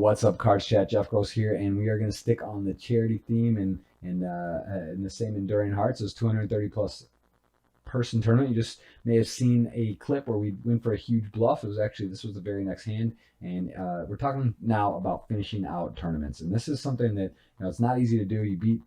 What's up, Cards Chat? Jeff Gross here, and we are going to stick on the charity theme and in the same Enduring Hearts. It's 230 plus person tournament. You just may have seen a clip where we went for a huge bluff. It was actually, this was the very next hand, and we're talking now about finishing out tournaments. And this is something that, it's not easy to do. You beat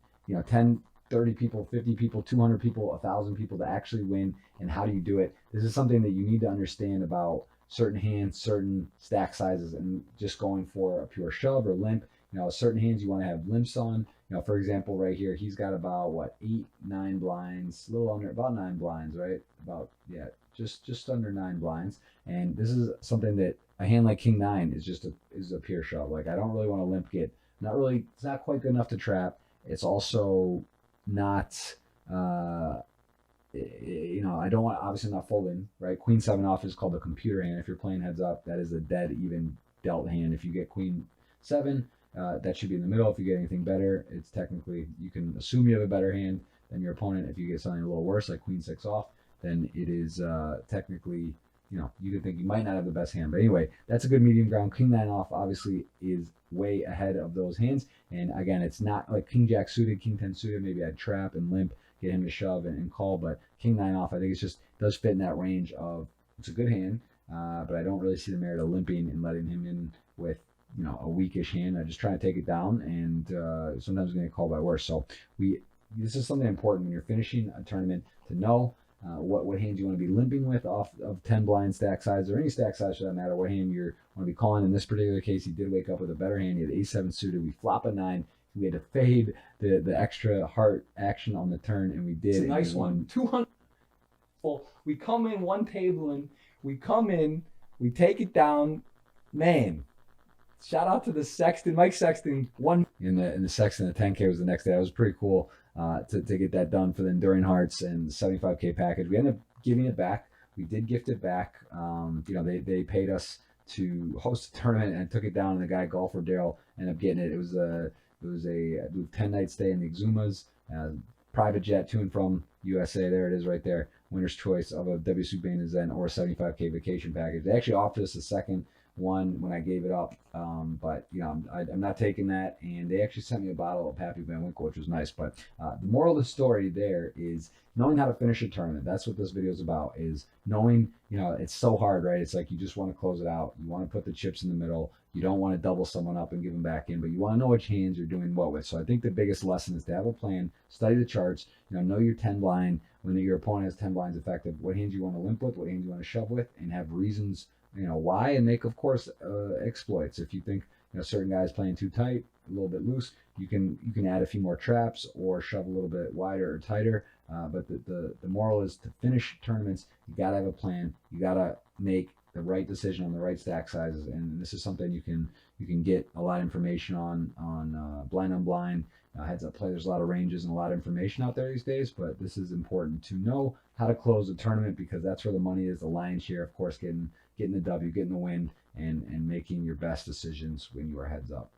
10, 30 people, 50 people, 200 people, 1,000 people to actually win. And how do you do it? This is something that you need to understand about certain hands, certain stack sizes, and just going for a pure shove or limp. Certain hands you want to have limps on. For example, right here, he's got about what, 8, 9 blinds, a little under, about 9 blinds, right? About, yeah, just under 9 blinds. And this is something that a hand like King 9 is a pure shove. Like, I don't really want to limp get. It's not quite good enough to trap. It's also not, I don't want, obviously not folding, right? Queen 7 off is called a computer hand. If you're playing heads up, that is a dead even dealt hand. If you get Queen 7, that should be in the middle. If you get anything better, it's technically, you can assume you have a better hand than your opponent. If you get something a little worse, like Queen 6 off, then it is technically, you could think you might not have the best hand. But anyway, that's a good medium ground. King 9 off obviously is way ahead of those hands. And again, it's not like King Jack suited, King 10 suited. Maybe I'd trap and limp, get him to shove and call. But King 9 off, I think it's just does fit in that range of, it's a good hand, but I don't really see the merit of limping and letting him in with a weakish hand. I just try to take it down, and sometimes I'm going to call by worse. So this is something important when you're finishing a tournament, to know what hands you want to be limping with off of 10 blind stack size, or any stack size for that matter. What hand you want to be calling. In this particular case, he did wake up with a better hand. He had A7 suited. We flop a 9. We had to fade the extra heart action on the turn, and we did. It's a nice one. 200. We come in one table, and we take it down. Man, shout out to the Sexton, Mike Sexton. In the Sexton, the 10K was the next day. That was pretty cool to get that done for the Enduring Hearts and the 75K package. We ended up giving it back. We did gift it back. They paid us to host a tournament, and took it down, and the guy, golfer Daryl, ended up getting it. It was a 10-night stay in the Exumas, private jet to and from USA. There it is right there. Winner's choice of a WSU Bain and Zen or a 75K vacation package. They actually offered us a second one when I gave it up, but I'm not taking that. And they actually sent me a bottle of Pappy Van Winkle, which was nice. But the moral of the story there is knowing how to finish a tournament. That's what this video is about, is knowing, it's so hard, right? It's like you just want to close it out. You want to put the chips in the middle. You don't want to double someone up and give them back in, but you want to know which hands you're doing what with. So I think the biggest lesson is to have a plan, study the charts, know your 10 blind. When your opponent has 10 blinds effective, what hands you want to limp with, what hands you want to shove with, and have reasons why, and make, of course, exploits. If you think certain guys playing too tight, a little bit loose, you can add a few more traps or shove a little bit wider or tighter. But the moral is, to finish tournaments, you gotta have a plan. You gotta make the right decision on the right stack sizes, and this is something you can get a lot of information on blind on blind. Heads up play, there's a lot of ranges and a lot of information out there these days, but this is important to know how to close a tournament, because that's where the money is, the lion's share, of course, getting the W, getting the win, and making your best decisions when you are heads up.